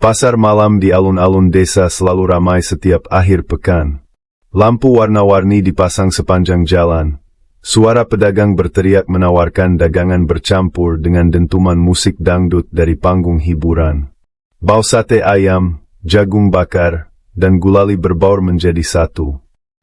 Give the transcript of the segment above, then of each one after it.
Pasar malam di alun-alun desa selalu ramai setiap akhir pekan. Lampu warna-warni dipasang sepanjang jalan. Suara pedagang berteriak menawarkan dagangan bercampur dengan dentuman musik dangdut dari panggung hiburan. Bau sate ayam, jagung bakar, dan gulali berbaur menjadi satu.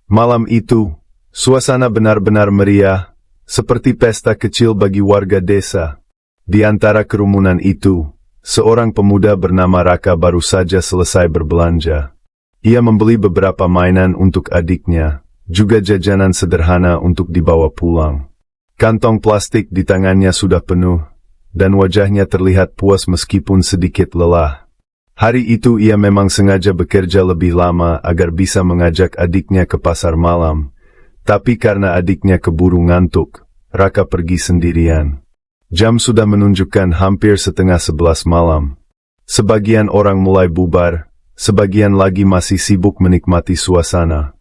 Malam itu, suasana benar-benar meriah, seperti pesta kecil bagi warga desa. Di antara kerumunan itu, seorang pemuda bernama Raka baru saja selesai berbelanja. Ia membeli beberapa mainan untuk adiknya, juga jajanan sederhana untuk dibawa pulang. Kantong plastik di tangannya sudah penuh, dan wajahnya terlihat puas meskipun sedikit lelah. Hari itu ia memang sengaja bekerja lebih lama agar bisa mengajak adiknya ke pasar malam. Tapi karena adiknya keburu ngantuk, Raka pergi sendirian. Jam sudah menunjukkan hampir 10:30 malam. Sebagian orang mulai bubar, sebagian lagi masih sibuk menikmati suasana.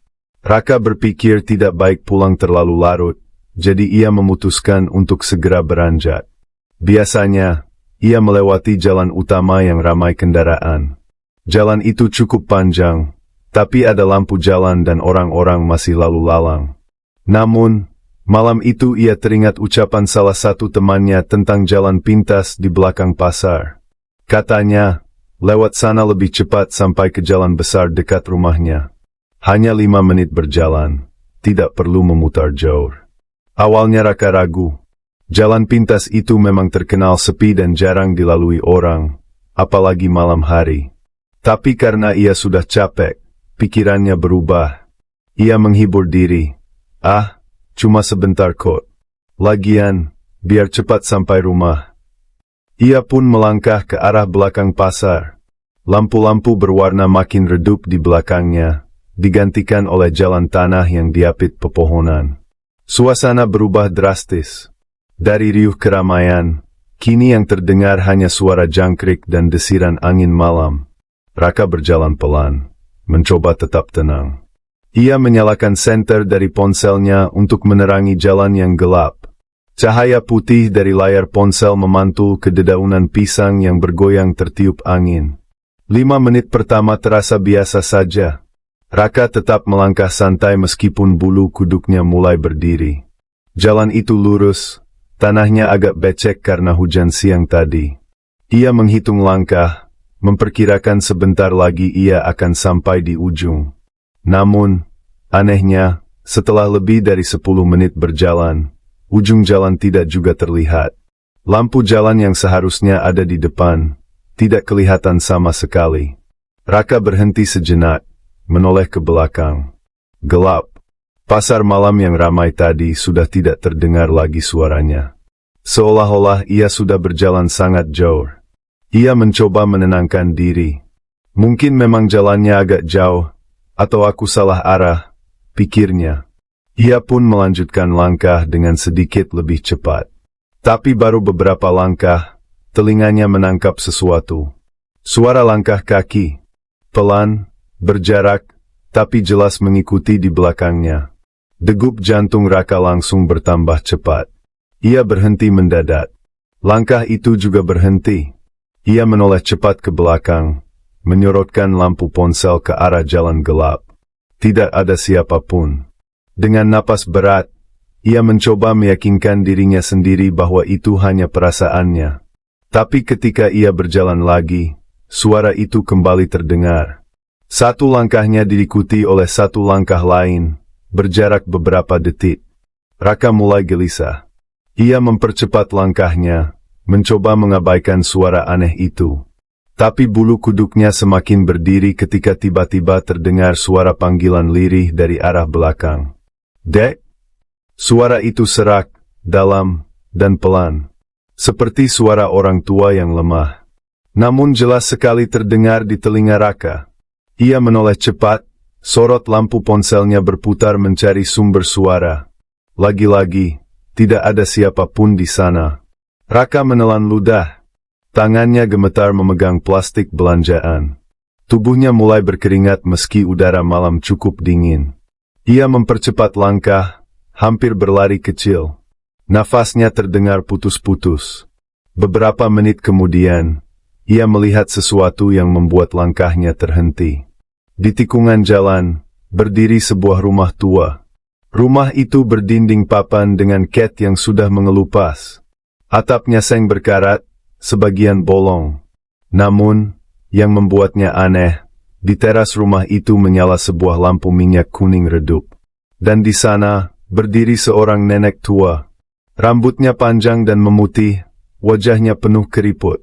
Raka berpikir tidak baik pulang terlalu larut, jadi ia memutuskan untuk segera beranjak. Biasanya, ia melewati jalan utama yang ramai kendaraan. Jalan itu cukup panjang, tapi ada lampu jalan dan orang-orang masih lalu lalang. Namun, malam itu ia teringat ucapan salah satu temannya tentang jalan pintas di belakang pasar. Katanya, lewat sana lebih cepat sampai ke jalan besar dekat rumahnya. Hanya 5 menit berjalan, tidak perlu memutar jauh. Awalnya Raka ragu. Jalan pintas itu memang terkenal sepi dan jarang dilalui orang, apalagi malam hari. Tapi karena ia sudah capek, pikirannya berubah. Ia menghibur diri. Cuma sebentar kok. Lagian, biar cepat sampai rumah. Ia pun melangkah ke arah belakang pasar. Lampu-lampu berwarna makin redup di belakangnya, digantikan oleh jalan tanah yang diapit pepohonan. Suasana berubah drastis. Dari riuh keramaian, kini yang terdengar hanya suara jangkrik dan desiran angin malam. Raka berjalan pelan, mencoba tetap tenang. Ia menyalakan senter dari ponselnya untuk menerangi jalan yang gelap. Cahaya putih dari layar ponsel memantul ke dedaunan pisang yang bergoyang tertiup angin. 5 menit pertama terasa biasa saja. Raka tetap melangkah santai meskipun bulu kuduknya mulai berdiri. Jalan itu lurus, tanahnya agak becek karena hujan siang tadi. Ia menghitung langkah, memperkirakan sebentar lagi ia akan sampai di ujung. Namun, anehnya, setelah lebih dari 10 menit berjalan, ujung jalan tidak juga terlihat. Lampu jalan yang seharusnya ada di depan, tidak kelihatan sama sekali. Raka berhenti sejenak, menoleh ke belakang. Gelap. Pasar malam yang ramai tadi sudah tidak terdengar lagi suaranya. Seolah-olah ia sudah berjalan sangat jauh. Ia mencoba menenangkan diri. Mungkin memang jalannya agak jauh, atau aku salah arah, pikirnya. Ia pun melanjutkan langkah dengan sedikit lebih cepat. Tapi baru beberapa langkah, telinganya menangkap sesuatu. Suara langkah kaki. Pelan, berjarak, tapi jelas mengikuti di belakangnya. Degup jantung Raka langsung bertambah cepat. Ia berhenti mendadak. Langkah itu juga berhenti. Ia menoleh cepat ke belakang, menyorotkan lampu ponsel ke arah jalan gelap. Tidak ada siapapun. Dengan napas berat, ia mencoba meyakinkan dirinya sendiri bahwa itu hanya perasaannya. Tapi ketika ia berjalan lagi, suara itu kembali terdengar. Satu langkahnya diikuti oleh satu langkah lain, berjarak beberapa detik. Raka mulai gelisah. Ia mempercepat langkahnya, mencoba mengabaikan suara aneh itu. Tapi bulu kuduknya semakin berdiri ketika tiba-tiba terdengar suara panggilan lirih dari arah belakang. "Dek!" Suara itu serak, dalam, dan pelan. Seperti suara orang tua yang lemah. Namun jelas sekali terdengar di telinga Raka. Ia menoleh cepat, sorot lampu ponselnya berputar mencari sumber suara. Lagi-lagi, tidak ada siapapun di sana. Raka menelan ludah. Tangannya gemetar memegang plastik belanjaan. Tubuhnya mulai berkeringat meski udara malam cukup dingin. Ia mempercepat langkah, hampir berlari kecil. Nafasnya terdengar putus-putus. Beberapa menit kemudian, Ia melihat sesuatu yang membuat langkahnya terhenti. Di tikungan jalan, berdiri sebuah rumah tua. Rumah itu berdinding papan dengan cat yang sudah mengelupas. Atapnya seng berkarat, sebagian bolong. Namun, yang membuatnya aneh, di teras rumah itu menyala sebuah lampu minyak kuning redup. Dan di sana, berdiri seorang nenek tua. Rambutnya panjang dan memutih, wajahnya penuh keriput.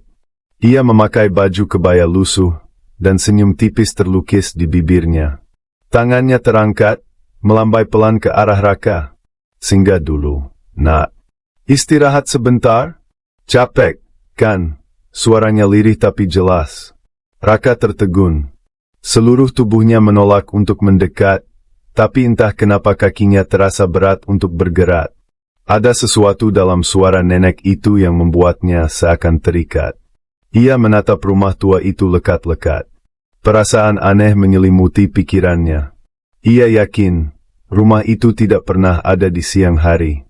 Ia memakai baju kebaya lusuh, dan senyum tipis terlukis di bibirnya. Tangannya terangkat, melambai pelan ke arah Raka. Singgah dulu, nak. Istirahat sebentar? Capek, kan? Suaranya lirih tapi jelas. Raka tertegun. Seluruh tubuhnya menolak untuk mendekat, tapi entah kenapa kakinya terasa berat untuk bergerak. Ada sesuatu dalam suara nenek itu yang membuatnya seakan terikat. Ia menatap rumah tua itu lekat-lekat. Perasaan aneh menyelimuti pikirannya. Ia yakin, rumah itu tidak pernah ada di siang hari.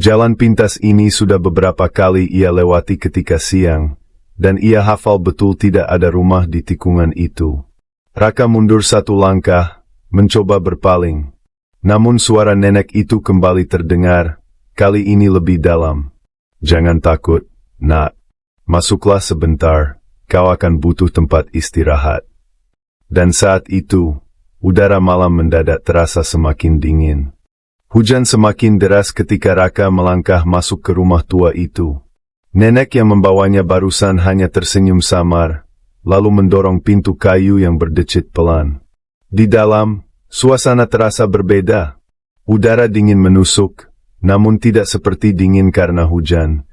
Jalan pintas ini sudah beberapa kali ia lewati ketika siang, dan ia hafal betul tidak ada rumah di tikungan itu. Raka mundur satu langkah, mencoba berpaling. Namun suara nenek itu kembali terdengar, kali ini lebih dalam. Jangan takut, nak. Masuklah sebentar, kau akan butuh tempat istirahat. Dan saat itu, udara malam mendadak terasa semakin dingin. Hujan semakin deras ketika Raka melangkah masuk ke rumah tua itu. Nenek yang membawanya barusan hanya tersenyum samar, lalu mendorong pintu kayu yang berdecit pelan. Di dalam, suasana terasa berbeda. Udara dingin menusuk, namun tidak seperti dingin karena hujan,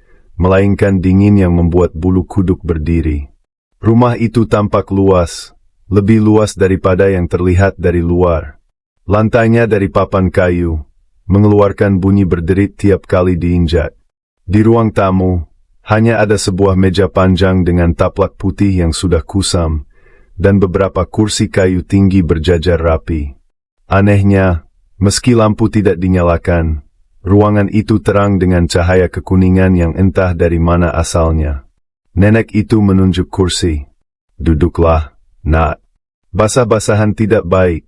melainkan dingin yang membuat bulu kuduk berdiri. Rumah itu tampak luas, lebih luas daripada yang terlihat dari luar. Lantainya dari papan kayu, mengeluarkan bunyi berderit tiap kali diinjak. Di ruang tamu, hanya ada sebuah meja panjang dengan taplak putih yang sudah kusam, dan beberapa kursi kayu tinggi berjajar rapi. Anehnya, meski lampu tidak dinyalakan, ruangan itu terang dengan cahaya kekuningan yang entah dari mana asalnya. Nenek itu menunjuk kursi. Duduklah, nak. Basah-basahan tidak baik.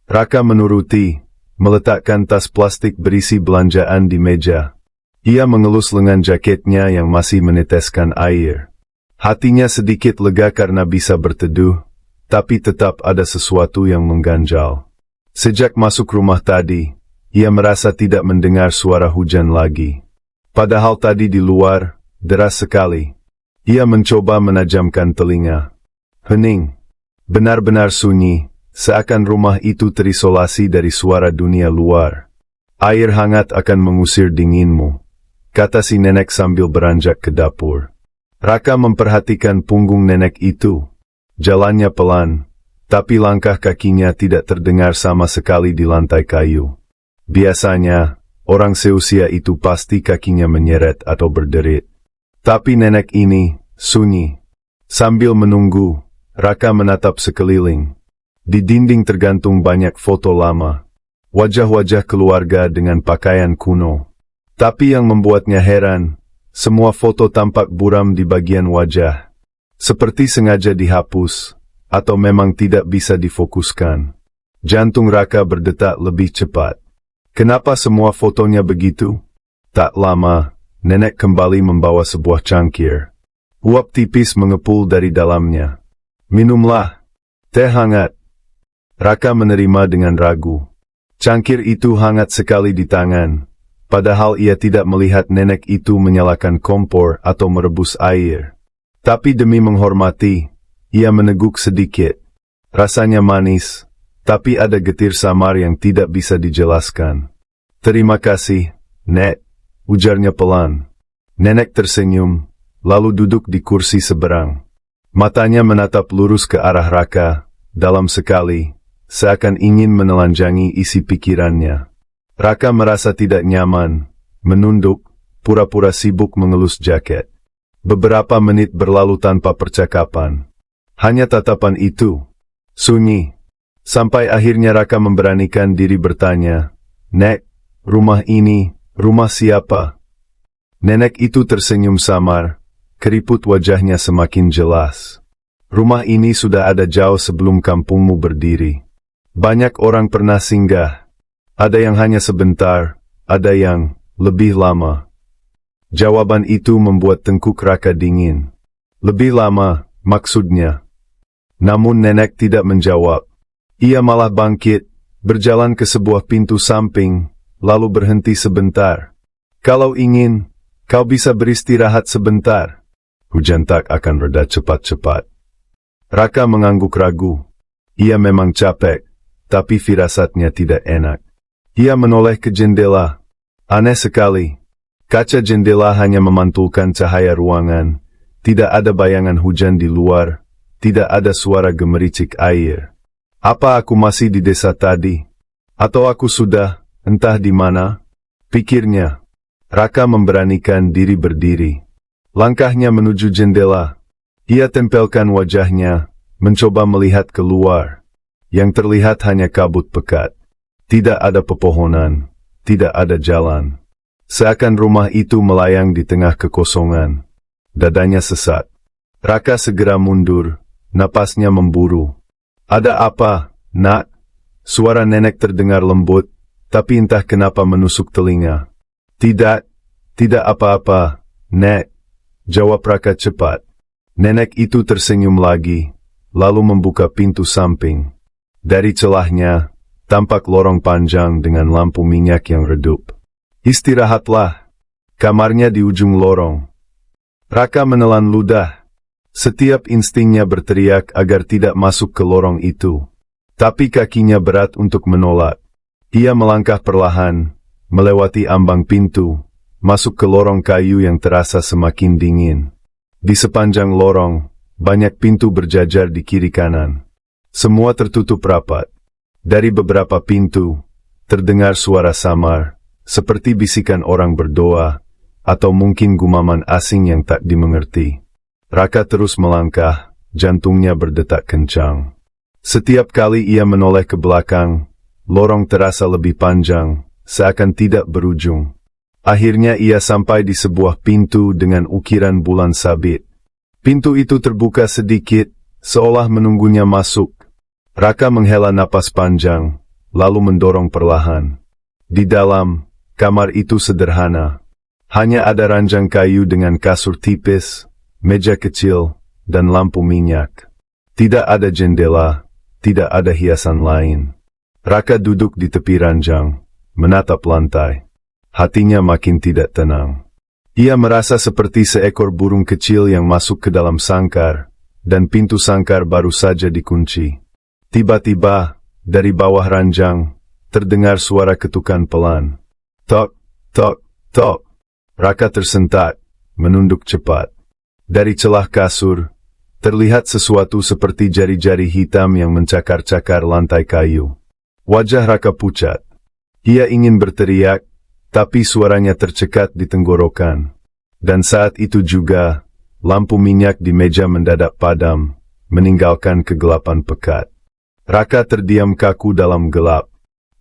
Raka menuruti, meletakkan tas plastik berisi belanjaan di meja. Ia mengelus lengan jaketnya yang masih meneteskan air. Hatinya sedikit lega karena bisa berteduh, tapi tetap ada sesuatu yang mengganjal. Sejak masuk rumah tadi, ia merasa tidak mendengar suara hujan lagi. Padahal tadi di luar, deras sekali. Ia mencoba menajamkan telinga. Hening. Benar-benar sunyi, seakan rumah itu terisolasi dari suara dunia luar. Air hangat akan mengusir dinginmu, kata si nenek sambil beranjak ke dapur. Raka memperhatikan punggung nenek itu. Jalannya pelan, tapi langkah kakinya tidak terdengar sama sekali di lantai kayu. Biasanya, orang seusia itu pasti kakinya menyeret atau berderit. Tapi nenek ini, sunyi. Sambil menunggu, Raka menatap sekeliling. Di dinding tergantung banyak foto lama. Wajah-wajah keluarga dengan pakaian kuno. Tapi yang membuatnya heran, semua foto tampak buram di bagian wajah. Seperti sengaja dihapus, atau memang tidak bisa difokuskan. Jantung Raka berdetak lebih cepat. Kenapa semua fotonya begitu? Tak lama, nenek kembali membawa sebuah cangkir. Uap tipis mengepul dari dalamnya. Minumlah. Teh hangat. Raka menerima dengan ragu. Cangkir itu hangat sekali di tangan, padahal ia tidak melihat nenek itu menyalakan kompor atau merebus air. Tapi demi menghormati, ia meneguk sedikit. Rasanya manis, tapi ada getir samar yang tidak bisa dijelaskan. Terima kasih, Nek, ujarnya pelan. Nenek tersenyum, lalu duduk di kursi seberang. Matanya menatap lurus ke arah Raka, dalam sekali, seakan ingin menelanjangi isi pikirannya. Raka merasa tidak nyaman, menunduk, pura-pura sibuk mengelus jaket. Beberapa menit berlalu tanpa percakapan. Hanya tatapan itu. Sunyi. Sampai akhirnya Raka memberanikan diri bertanya, Nek, rumah ini, rumah siapa? Nenek itu tersenyum samar, keriput wajahnya semakin jelas. Rumah ini sudah ada jauh sebelum kampungmu berdiri. Banyak orang pernah singgah. Ada yang hanya sebentar, ada yang lebih lama. Jawaban itu membuat tengkuk Raka dingin. Lebih lama, maksudnya. Namun nenek tidak menjawab. Ia malah bangkit, berjalan ke sebuah pintu samping, lalu berhenti sebentar. Kalau ingin, kau bisa beristirahat sebentar. Hujan tak akan reda cepat-cepat. Raka mengangguk ragu. Ia memang capek, tapi firasatnya tidak enak. Ia menoleh ke jendela. Aneh sekali. Kaca jendela hanya memantulkan cahaya ruangan. Tidak ada bayangan hujan di luar. Tidak ada suara gemericik air. Apa aku masih di desa tadi? Atau aku sudah, entah di mana? Pikirnya. Raka memberanikan diri berdiri. Langkahnya menuju jendela. Ia tempelkan wajahnya, mencoba melihat keluar. Yang terlihat hanya kabut pekat. Tidak ada pepohonan, tidak ada jalan. Seakan rumah itu melayang di tengah kekosongan. Dadanya sesak. Raka segera mundur. Napasnya memburu. Ada apa, nak? Suara nenek terdengar lembut, tapi entah kenapa menusuk telinga. Tidak apa-apa, Nek. Jawab Raka cepat. Nenek itu tersenyum lagi, lalu membuka pintu samping. Dari celahnya, tampak lorong panjang dengan lampu minyak yang redup. Istirahatlah. Kamarnya di ujung lorong. Raka menelan ludah. Setiap instingnya berteriak agar tidak masuk ke lorong itu. Tapi kakinya berat untuk menolak. Ia melangkah perlahan, melewati ambang pintu, masuk ke lorong kayu yang terasa semakin dingin. Di sepanjang lorong, banyak pintu berjajar di kiri kanan. Semua tertutup rapat. Dari beberapa pintu, terdengar suara samar, seperti bisikan orang berdoa, atau mungkin gumaman asing yang tak dimengerti. Raka terus melangkah, jantungnya berdetak kencang. Setiap kali ia menoleh ke belakang, lorong terasa lebih panjang, seakan tidak berujung. Akhirnya ia sampai di sebuah pintu dengan ukiran bulan sabit. Pintu itu terbuka sedikit, seolah menunggunya masuk. Raka menghela napas panjang, lalu mendorong perlahan. Di dalam, kamar itu sederhana. Hanya ada ranjang kayu dengan kasur tipis, meja kecil, dan lampu minyak. Tidak ada jendela, tidak ada hiasan lain. Raka duduk di tepi ranjang, menatap lantai. Hatinya makin tidak tenang. Ia merasa seperti seekor burung kecil yang masuk ke dalam sangkar, dan pintu sangkar baru saja dikunci. Tiba-tiba, dari bawah ranjang, terdengar suara ketukan pelan. Tok, tok, tok. Raka tersentak, menunduk cepat. Dari celah kasur, terlihat sesuatu seperti jari-jari hitam yang mencakar-cakar lantai kayu. Wajah Raka pucat. Ia ingin berteriak, tapi suaranya tercekat di tenggorokan. Dan saat itu juga, lampu minyak di meja mendadak padam, meninggalkan kegelapan pekat. Raka terdiam kaku dalam gelap.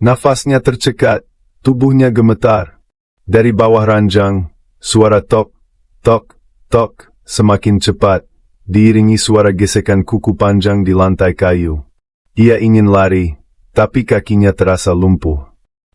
Nafasnya tercekat, tubuhnya gemetar. Dari bawah ranjang, suara tok, tok, tok, semakin cepat, diiringi suara gesekan kuku panjang di lantai kayu. Ia ingin lari, tapi kakinya terasa lumpuh.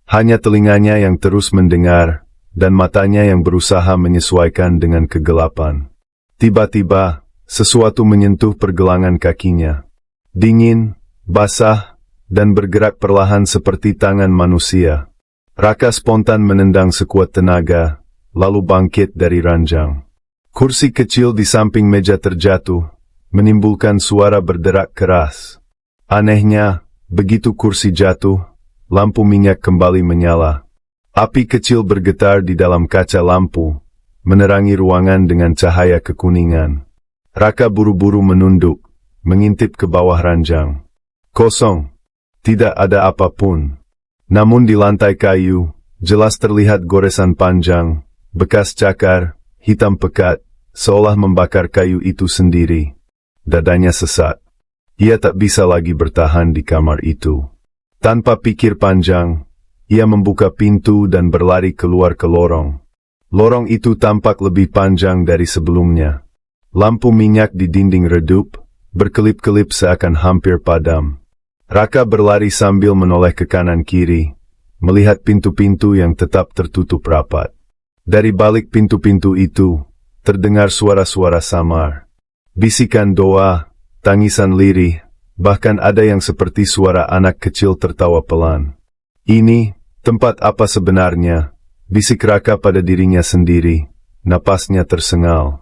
Hanya telinganya yang terus mendengar, dan matanya yang berusaha menyesuaikan dengan kegelapan. Tiba-tiba, sesuatu menyentuh pergelangan kakinya. Dingin, basah, dan bergerak perlahan seperti tangan manusia. Raka spontan menendang sekuat tenaga, lalu bangkit dari ranjang. Kursi kecil di samping meja terjatuh, menimbulkan suara berderak keras. Anehnya, begitu kursi jatuh, lampu minyak kembali menyala. Api kecil bergetar di dalam kaca lampu, menerangi ruangan dengan cahaya kekuningan. Raka buru-buru menunduk, mengintip ke bawah ranjang. Kosong. Tidak ada apapun. Namun di lantai kayu, jelas terlihat goresan panjang, bekas cakar, hitam pekat, seolah membakar kayu itu sendiri. Dadanya sesak. Ia tak bisa lagi bertahan di kamar itu. Tanpa pikir panjang, ia membuka pintu dan berlari keluar ke lorong. Lorong itu tampak lebih panjang dari sebelumnya. Lampu minyak di dinding redup, berkelip-kelip seakan hampir padam. Raka berlari sambil menoleh ke kanan kiri, melihat pintu-pintu yang tetap tertutup rapat. Dari balik pintu-pintu itu, terdengar suara-suara samar. Bisikan doa, tangisan lirih, bahkan ada yang seperti suara anak kecil tertawa pelan. Ini, tempat apa sebenarnya? Bisik Raka pada dirinya sendiri, napasnya tersengal.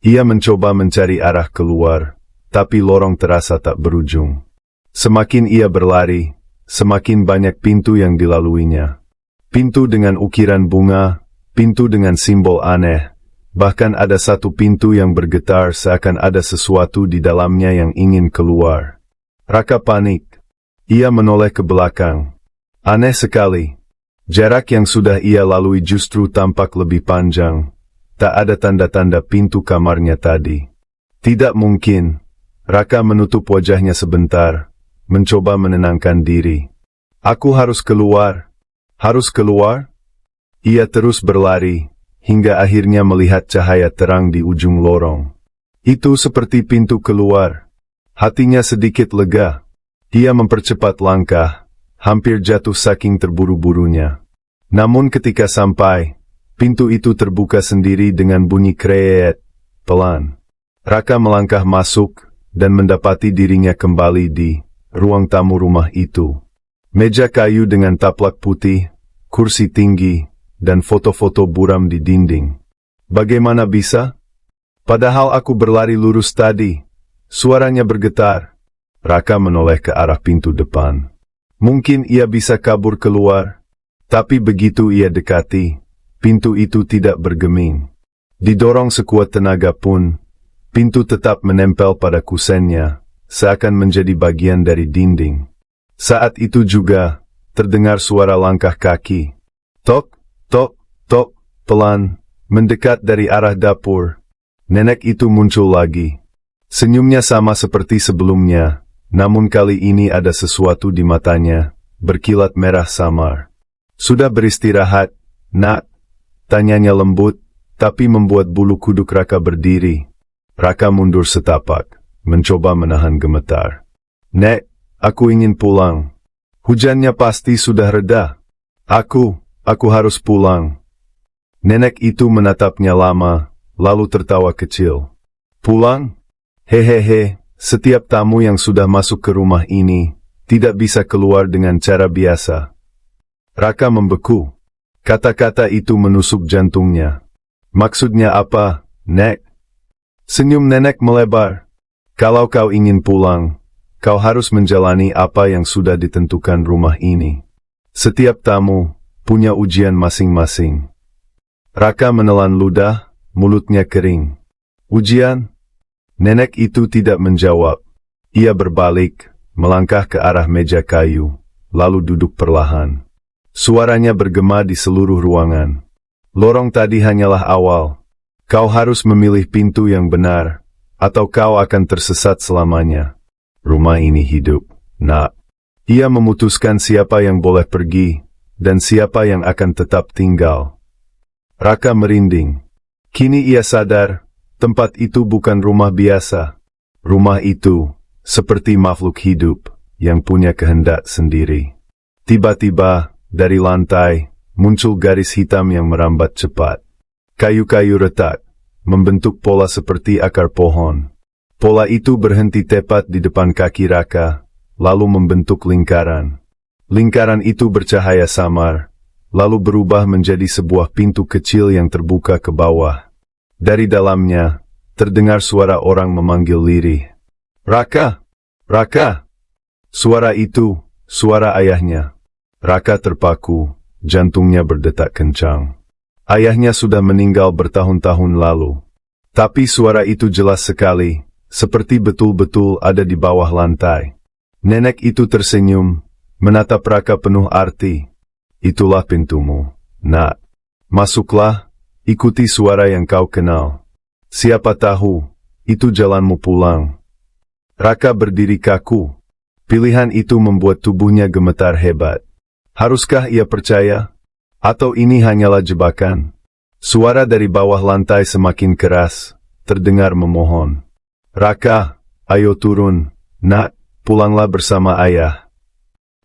Ia mencoba mencari arah keluar, tapi lorong terasa tak berujung. Semakin ia berlari, semakin banyak pintu yang dilaluinya. Pintu dengan ukiran bunga, pintu dengan simbol aneh, bahkan ada satu pintu yang bergetar seakan ada sesuatu di dalamnya yang ingin keluar. Raka panik. Ia menoleh ke belakang. Aneh sekali. Jarak yang sudah ia lalui justru tampak lebih panjang. Tak ada tanda-tanda pintu kamarnya tadi. Tidak mungkin. Raka menutup wajahnya sebentar, mencoba menenangkan diri. Aku harus keluar. Harus keluar? Ia terus berlari, hingga akhirnya melihat cahaya terang di ujung lorong. Itu seperti pintu keluar. Hatinya sedikit lega. Ia mempercepat langkah, hampir jatuh saking terburu-burunya. Namun ketika sampai, pintu itu terbuka sendiri dengan bunyi kreet, pelan. Raka melangkah masuk, dan mendapati dirinya kembali di ruang tamu rumah itu. Meja kayu dengan taplak putih, kursi tinggi, dan foto-foto buram di dinding. Bagaimana bisa? Padahal aku berlari lurus tadi. Suaranya bergetar. Raka menoleh ke arah pintu depan. Mungkin ia bisa kabur keluar. Tapi begitu ia dekati, pintu itu tidak bergeming. Didorong sekuat tenaga pun, pintu tetap menempel pada kusennya, seakan menjadi bagian dari dinding. Saat itu juga, terdengar suara langkah kaki. Tok, tok, tok, pelan, mendekat dari arah dapur. Nenek itu muncul lagi. Senyumnya sama seperti sebelumnya, namun kali ini ada sesuatu di matanya, berkilat merah samar. Sudah beristirahat, nak? Tanyanya lembut, tapi membuat bulu kuduk Raka berdiri. Raka mundur setapak, mencoba menahan gemetar. Nek, aku ingin pulang. Hujannya pasti sudah reda. Aku harus pulang. Nenek itu menatapnya lama, lalu tertawa kecil. Pulang? Hehehe, setiap tamu yang sudah masuk ke rumah ini, tidak bisa keluar dengan cara biasa. Raka membeku. Kata-kata itu menusuk jantungnya. Maksudnya apa, Nek? Senyum nenek melebar. Kalau kau ingin pulang, kau harus menjalani apa yang sudah ditentukan rumah ini. Setiap tamu punya ujian masing-masing. Raka menelan ludah, mulutnya kering. Ujian? Nenek itu tidak menjawab. Ia berbalik, melangkah ke arah meja kayu, lalu duduk perlahan. Suaranya bergema di seluruh ruangan. Lorong tadi hanyalah awal. Kau harus memilih pintu yang benar, atau kau akan tersesat selamanya. Rumah ini hidup, nak. Ia memutuskan siapa yang boleh pergi, dan siapa yang akan tetap tinggal. Raka merinding. Kini ia sadar, tempat itu bukan rumah biasa. Rumah itu, seperti makhluk hidup, yang punya kehendak sendiri. Tiba-tiba, dari lantai, muncul garis hitam yang merambat cepat. Kayu-kayu retak, membentuk pola seperti akar pohon. Pola itu berhenti tepat di depan kaki Raka, lalu membentuk lingkaran. Lingkaran itu bercahaya samar, lalu berubah menjadi sebuah pintu kecil yang terbuka ke bawah. Dari dalamnya, terdengar suara orang memanggil lirih. Raka! Raka! Suara itu, suara ayahnya. Raka terpaku, jantungnya berdetak kencang. Ayahnya sudah meninggal bertahun-tahun lalu. Tapi suara itu jelas sekali, seperti betul-betul ada di bawah lantai. Nenek itu tersenyum, menatap Raka penuh arti. Itulah pintumu, nak. Masuklah, ikuti suara yang kau kenal. Siapa tahu, itu jalanmu pulang. Raka berdiri kaku. Pilihan itu membuat tubuhnya gemetar hebat. Haruskah ia percaya? Atau ini hanyalah jebakan? Suara dari bawah lantai semakin keras, terdengar memohon. Raka, ayo turun, nak, pulanglah bersama ayah.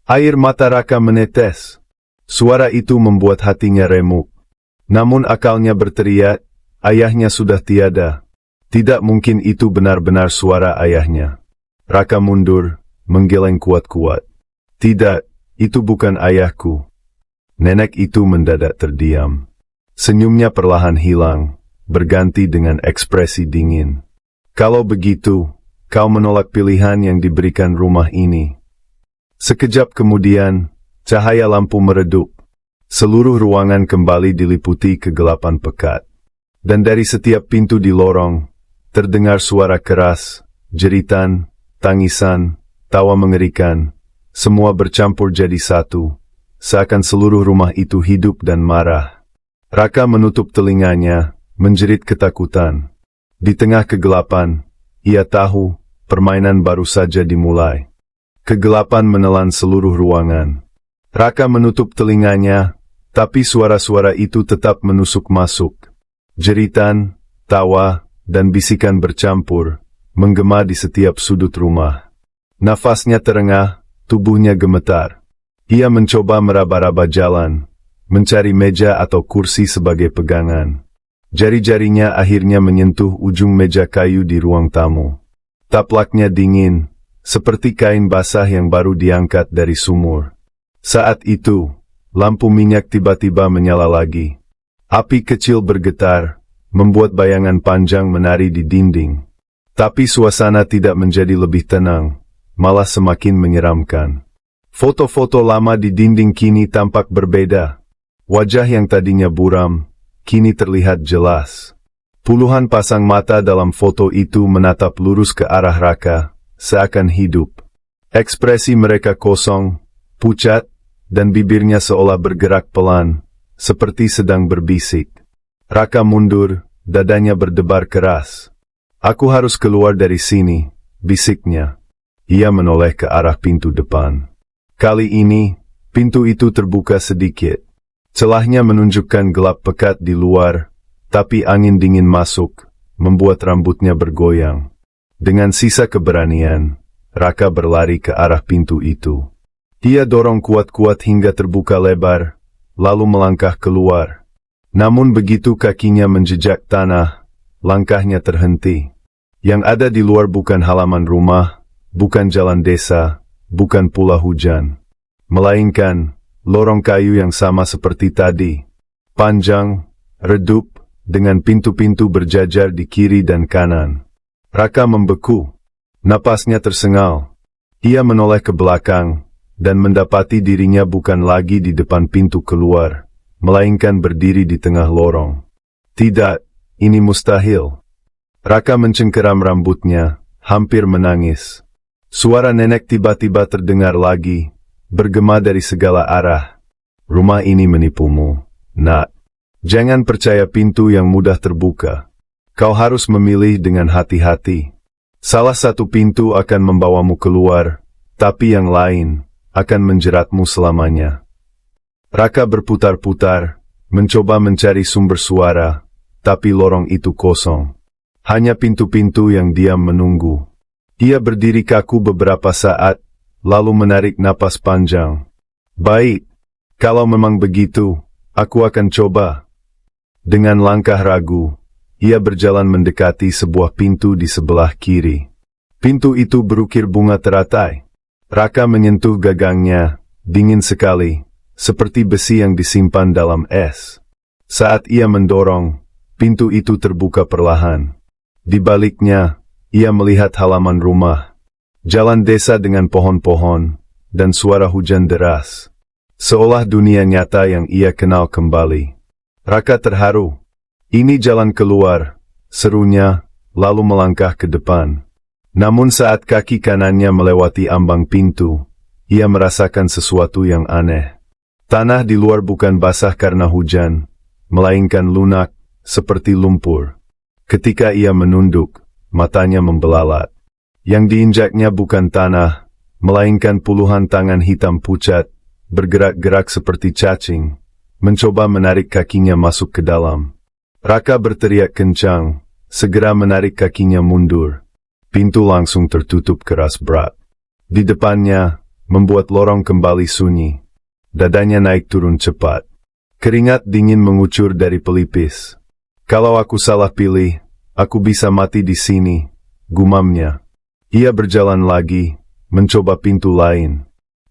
Air mata Raka menetes. Suara itu membuat hatinya remuk. Namun akalnya berteriak, ayahnya sudah tiada. Tidak mungkin itu benar-benar suara ayahnya. Raka mundur, menggeleng kuat-kuat. Tidak, itu bukan ayahku. Nenek itu mendadak terdiam. Senyumnya perlahan hilang, berganti dengan ekspresi dingin. Kalau begitu, kau menolak pilihan yang diberikan rumah ini. Sekejap kemudian, cahaya lampu meredup. Seluruh ruangan kembali diliputi kegelapan pekat. Dan dari setiap pintu di lorong, terdengar suara keras, jeritan, tangisan, tawa mengerikan. Semua bercampur jadi satu, seakan seluruh rumah itu hidup dan marah. Raka menutup telinganya, menjerit ketakutan. Di tengah kegelapan, ia tahu, permainan baru saja dimulai. Kegelapan menelan seluruh ruangan. Raka menutup telinganya, tapi suara-suara itu tetap menusuk masuk. Jeritan, tawa, dan bisikan bercampur, menggema di setiap sudut rumah. Nafasnya terengah, tubuhnya gemetar. Ia mencoba meraba-raba jalan, mencari meja atau kursi sebagai pegangan. Jari-jarinya akhirnya menyentuh ujung meja kayu di ruang tamu. Taplaknya dingin, seperti kain basah yang baru diangkat dari sumur. Saat itu, lampu minyak tiba-tiba menyala lagi. Api kecil bergetar, membuat bayangan panjang menari di dinding. Tapi suasana tidak menjadi lebih tenang, malah semakin menyeramkan. Foto-foto lama di dinding kini tampak berbeda. Wajah yang tadinya buram, kini terlihat jelas. Puluhan pasang mata dalam foto itu menatap lurus ke arah Raka, seakan hidup. Ekspresi mereka kosong, pucat, dan bibirnya seolah bergerak pelan, seperti sedang berbisik. Raka mundur, dadanya berdebar keras. Aku harus keluar dari sini, bisiknya. Ia menoleh ke arah pintu depan. Kali ini, pintu itu terbuka sedikit. Celahnya menunjukkan gelap pekat di luar, tapi angin dingin masuk, membuat rambutnya bergoyang. Dengan sisa keberanian, Raka berlari ke arah pintu itu. Ia dorong kuat-kuat hingga terbuka lebar, lalu melangkah keluar. Namun begitu kakinya menjejak tanah, langkahnya terhenti. Yang ada di luar bukan halaman rumah, bukan jalan desa, bukan pula hujan. Melainkan, lorong kayu yang sama seperti tadi. Panjang, redup, dengan pintu-pintu berjajar di kiri dan kanan. Raka membeku. Napasnya tersengal. Ia menoleh ke belakang, dan mendapati dirinya bukan lagi di depan pintu keluar, melainkan berdiri di tengah lorong. Tidak, ini mustahil. Raka mencengkeram rambutnya, hampir menangis. Suara nenek tiba-tiba terdengar lagi, bergema dari segala arah. Rumah ini menipumu, nak. Jangan percaya pintu yang mudah terbuka. Kau harus memilih dengan hati-hati. Salah satu pintu akan membawamu keluar, tapi yang lain akan menjeratmu selamanya. Raka berputar-putar, mencoba mencari sumber suara, tapi lorong itu kosong. Hanya pintu-pintu yang diam menunggu. Ia berdiri kaku beberapa saat, lalu menarik napas panjang. Baik, kalau memang begitu, aku akan coba. Dengan langkah ragu, ia berjalan mendekati sebuah pintu di sebelah kiri. Pintu itu berukir bunga teratai. Raka menyentuh gagangnya, dingin sekali, seperti besi yang disimpan dalam es. Saat ia mendorong, pintu itu terbuka perlahan. Di baliknya, ia melihat halaman rumah, jalan desa dengan pohon-pohon, dan suara hujan deras. Seolah dunia nyata yang ia kenal kembali. Raka terharu. Ini jalan keluar, serunya, lalu melangkah ke depan. Namun saat kaki kanannya melewati ambang pintu, ia merasakan sesuatu yang aneh. Tanah di luar bukan basah karena hujan, melainkan lunak, seperti lumpur. Ketika ia menunduk, matanya membelalak. Yang diinjaknya bukan tanah, melainkan puluhan tangan hitam pucat, bergerak-gerak seperti cacing, mencoba menarik kakinya masuk ke dalam. Raka berteriak kencang, segera menarik kakinya mundur. Pintu langsung tertutup keras berat. Di depannya, membuat lorong kembali sunyi. Dadanya naik turun cepat. Keringat dingin mengucur dari pelipis. Kalau aku salah pilih, aku bisa mati di sini, gumamnya. Ia berjalan lagi, mencoba pintu lain.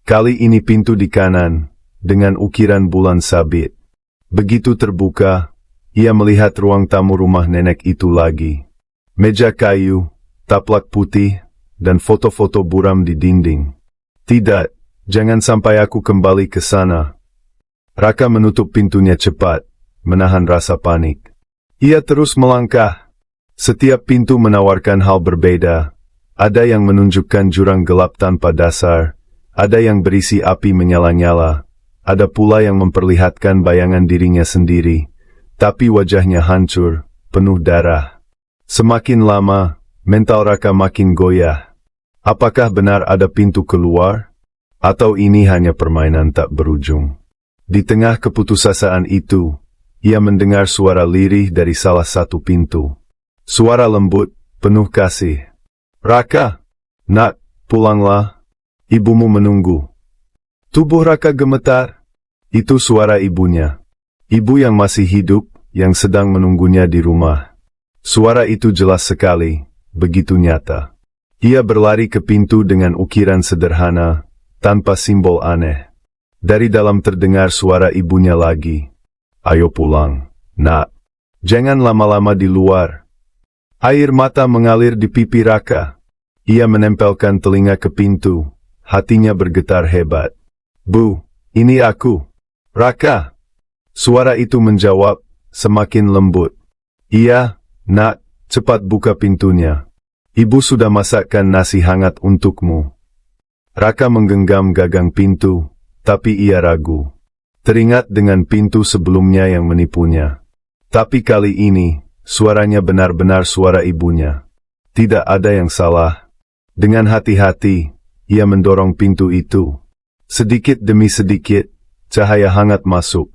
Kali ini pintu di kanan, dengan ukiran bulan sabit. Begitu terbuka, ia melihat ruang tamu rumah nenek itu lagi. Meja kayu, taplak putih, dan foto-foto buram di dinding. Tidak, jangan sampai aku kembali ke sana. Raka menutup pintunya cepat, menahan rasa panik. Ia terus melangkah. Setiap pintu menawarkan hal berbeda. Ada yang menunjukkan jurang gelap tanpa dasar, ada yang berisi api menyala-nyala, ada pula yang memperlihatkan bayangan dirinya sendiri, tapi wajahnya hancur, penuh darah. Semakin lama, mental Raka makin goyah. Apakah benar ada pintu keluar? Atau ini hanya permainan tak berujung? Di tengah keputusasaan itu, ia mendengar suara lirih dari salah satu pintu. Suara lembut, penuh kasih. Raka, nak, pulanglah. Ibumu menunggu. Tubuh Raka gemetar. Itu suara ibunya. Ibu yang masih hidup, yang sedang menunggunya di rumah. Suara itu jelas sekali, begitu nyata. Ia berlari ke pintu dengan ukiran sederhana, tanpa simbol aneh. Dari dalam terdengar suara ibunya lagi. Ayo pulang, nak. Jangan lama-lama di luar. Air mata mengalir di pipi Raka. Ia menempelkan telinga ke pintu. Hatinya bergetar hebat. Bu, ini aku. Raka. Suara itu menjawab, semakin lembut. Iya, nak, cepat buka pintunya. Ibu sudah masakkan nasi hangat untukmu. Raka menggenggam gagang pintu, tapi ia ragu. Teringat dengan pintu sebelumnya yang menipunya. Tapi kali ini, suaranya benar-benar suara ibunya. Tidak ada yang salah. Dengan hati-hati, ia mendorong pintu itu. Sedikit demi sedikit, cahaya hangat masuk.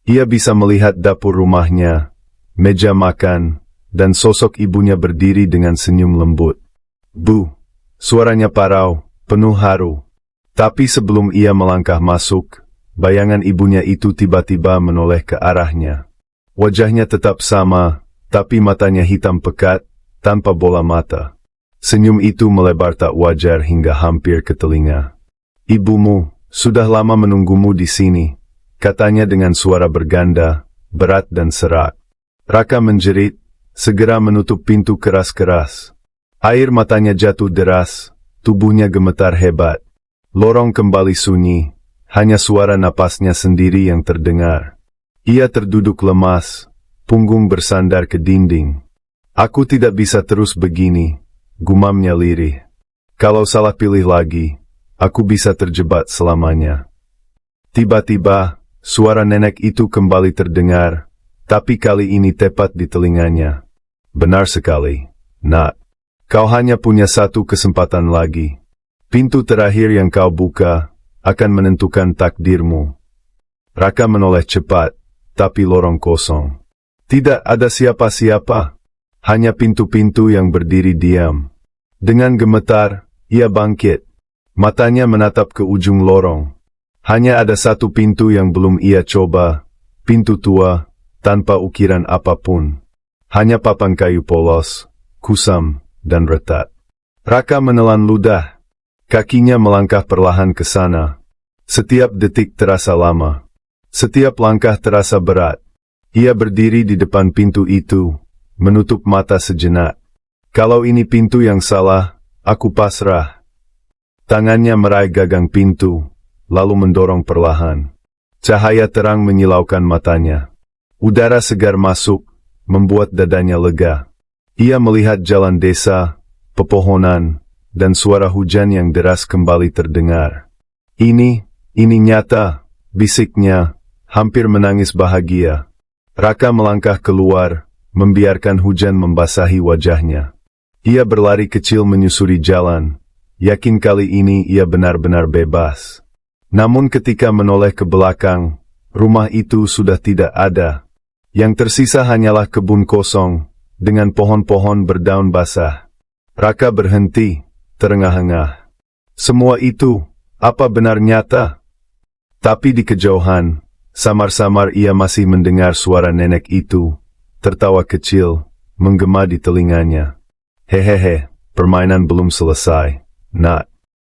Ia bisa melihat dapur rumahnya, meja makan, dan sosok ibunya berdiri dengan senyum lembut. Bu, suaranya parau, penuh haru. Tapi sebelum ia melangkah masuk, bayangan ibunya itu tiba-tiba menoleh ke arahnya. Wajahnya tetap sama, tapi matanya hitam pekat, tanpa bola mata. Senyum itu melebar tak wajar hingga hampir ke telinga. Ibumu, sudah lama menunggumu di sini, katanya dengan suara berganda, berat dan serak. Raka menjerit, segera menutup pintu keras-keras. Air matanya jatuh deras, tubuhnya gemetar hebat. Lorong kembali sunyi, hanya suara napasnya sendiri yang terdengar. Ia terduduk lemas, punggung bersandar ke dinding. Aku tidak bisa terus begini. Gumamnya lirih. Kalau salah pilih lagi, aku bisa terjebak selamanya. Tiba-tiba, suara nenek itu kembali terdengar, tapi kali ini tepat di telinganya. Benar sekali, nak. Kau hanya punya satu kesempatan lagi. Pintu terakhir yang kau buka, akan menentukan takdirmu. Raka menoleh cepat, tapi lorong kosong. Tidak ada siapa-siapa. Hanya pintu-pintu yang berdiri diam. Dengan gemetar, ia bangkit. Matanya menatap ke ujung lorong. Hanya ada satu pintu yang belum ia coba. Pintu tua, tanpa ukiran apapun. Hanya papan kayu polos, kusam, dan retak. Raka menelan ludah. Kakinya melangkah perlahan ke sana. Setiap detik terasa lama. Setiap langkah terasa berat. Ia berdiri di depan pintu itu, menutup mata sejenak. Kalau ini pintu yang salah, aku pasrah. Tangannya meraih gagang pintu, lalu mendorong perlahan. Cahaya terang menyilaukan matanya. Udara segar masuk, membuat dadanya lega. Ia melihat jalan desa, pepohonan, dan suara hujan yang deras kembali terdengar. Ini nyata, bisiknya, hampir menangis bahagia. Raka melangkah keluar, membiarkan hujan membasahi wajahnya. Ia berlari kecil menyusuri jalan, yakin kali ini ia benar-benar bebas. Namun ketika menoleh ke belakang, rumah itu sudah tidak ada. Yang tersisa hanyalah kebun kosong, dengan pohon-pohon berdaun basah. Raka berhenti, terengah-engah. Semua itu, apa benar nyata? Tapi di kejauhan, samar-samar ia masih mendengar suara nenek itu, tertawa kecil, menggema di telinganya. Hehehe, permainan belum selesai, nak.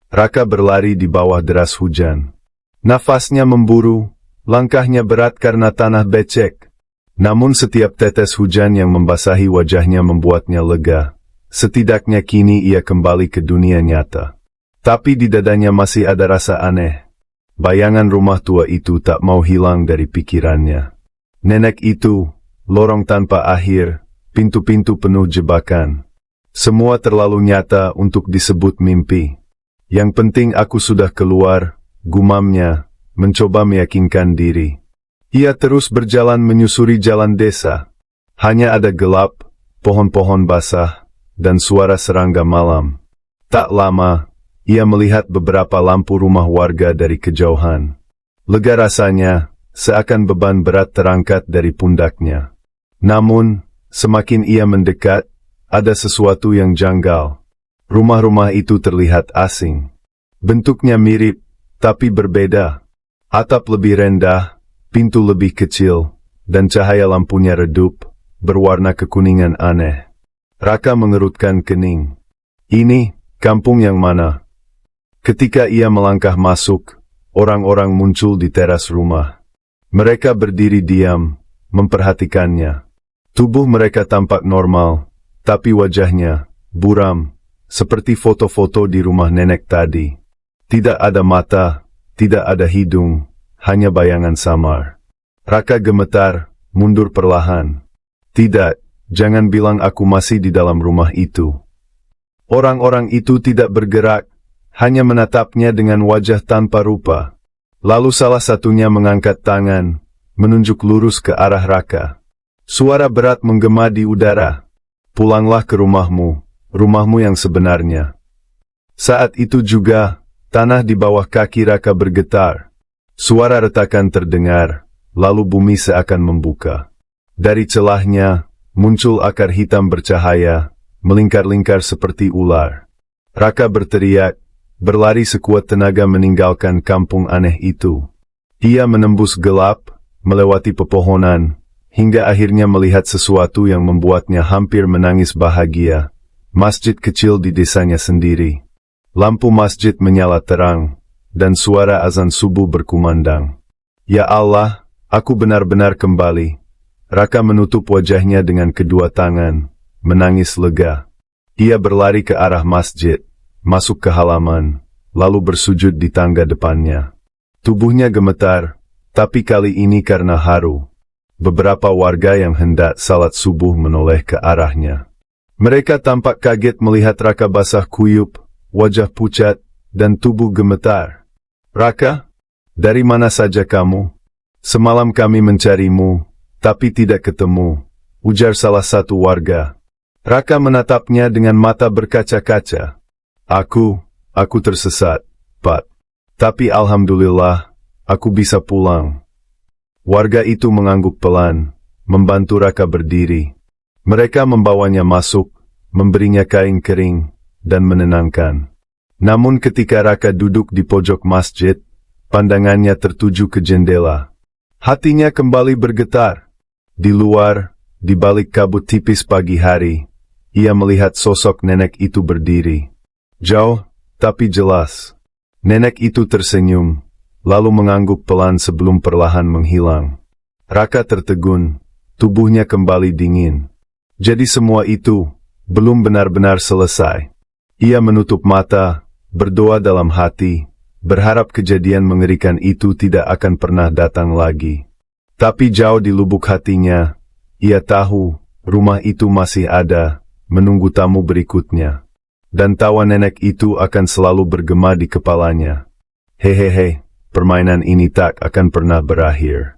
Raka berlari di bawah deras hujan. Nafasnya memburu, langkahnya berat karena tanah becek. Namun setiap tetes hujan yang membasahi wajahnya membuatnya lega. Setidaknya kini ia kembali ke dunia nyata. Tapi di dadanya masih ada rasa aneh. Bayangan rumah tua itu tak mau hilang dari pikirannya. Nenek itu, lorong tanpa akhir, pintu-pintu penuh jebakan. Semua terlalu nyata untuk disebut mimpi. Yang penting aku sudah keluar, gumamnya, mencoba meyakinkan diri. Ia terus berjalan menyusuri jalan desa. Hanya ada gelap, pohon-pohon basah, dan suara serangga malam. Tak lama, ia melihat beberapa lampu rumah warga dari kejauhan. Lega rasanya, seakan beban berat terangkat dari pundaknya. Namun, semakin ia mendekat, ada sesuatu yang janggal. Rumah-rumah itu terlihat asing. Bentuknya mirip, tapi berbeda. Atap lebih rendah, pintu lebih kecil, dan cahaya lampunya redup, berwarna kekuningan aneh. Raka mengerutkan kening. Ini, kampung yang mana? Ketika ia melangkah masuk, orang-orang muncul di teras rumah. Mereka berdiri diam, memperhatikannya. Tubuh mereka tampak normal, tapi wajahnya, buram, seperti foto-foto di rumah nenek tadi. Tidak ada mata, tidak ada hidung, hanya bayangan samar. Raka gemetar, mundur perlahan. Tidak, jangan bilang aku masih di dalam rumah itu. Orang-orang itu tidak bergerak, hanya menatapnya dengan wajah tanpa rupa. Lalu salah satunya mengangkat tangan, menunjuk lurus ke arah Raka. Suara berat menggema di udara. Pulanglah ke rumahmu. Rumahmu yang sebenarnya. Saat itu juga, tanah di bawah kaki Raka bergetar. Suara retakan terdengar, lalu bumi seakan membuka. Dari celahnya, muncul akar hitam bercahaya, melingkar-lingkar seperti ular. Raka berteriak, berlari sekuat tenaga meninggalkan kampung aneh itu. Ia menembus gelap, melewati pepohonan, hingga akhirnya melihat sesuatu yang membuatnya hampir menangis bahagia. Masjid kecil di desanya sendiri. Lampu masjid menyala terang, dan suara azan subuh berkumandang. Ya Allah, aku benar-benar kembali. Raka menutup wajahnya dengan kedua tangan, menangis lega. Ia berlari ke arah masjid, masuk ke halaman, lalu bersujud di tangga depannya. Tubuhnya gemetar, tapi kali ini karena haru. Beberapa warga yang hendak salat subuh menoleh ke arahnya. Mereka tampak kaget melihat Raka basah kuyup, wajah pucat, dan tubuh gemetar. Raka, dari mana saja kamu? Semalam kami mencarimu, tapi tidak ketemu, ujar salah satu warga. Raka menatapnya dengan mata berkaca-kaca. Aku tersesat, Pak. Tapi alhamdulillah, aku bisa pulang. Warga itu mengangguk pelan, membantu Raka berdiri. Mereka membawanya masuk, memberinya kain kering, dan menenangkan. Namun ketika Raka duduk di pojok masjid, pandangannya tertuju ke jendela. Hatinya kembali bergetar. Di luar, di balik kabut tipis pagi hari, ia melihat sosok nenek itu berdiri. Jauh, tapi jelas. Nenek itu tersenyum, lalu mengangguk pelan sebelum perlahan menghilang. Raka tertegun, tubuhnya kembali dingin. Jadi semua itu belum benar-benar selesai. Ia menutup mata, berdoa dalam hati, berharap kejadian mengerikan itu tidak akan pernah datang lagi. Tapi jauh di lubuk hatinya, ia tahu rumah itu masih ada, menunggu tamu berikutnya. Dan tawa nenek itu akan selalu bergema di kepalanya. Hehehe, permainan ini tak akan pernah berakhir.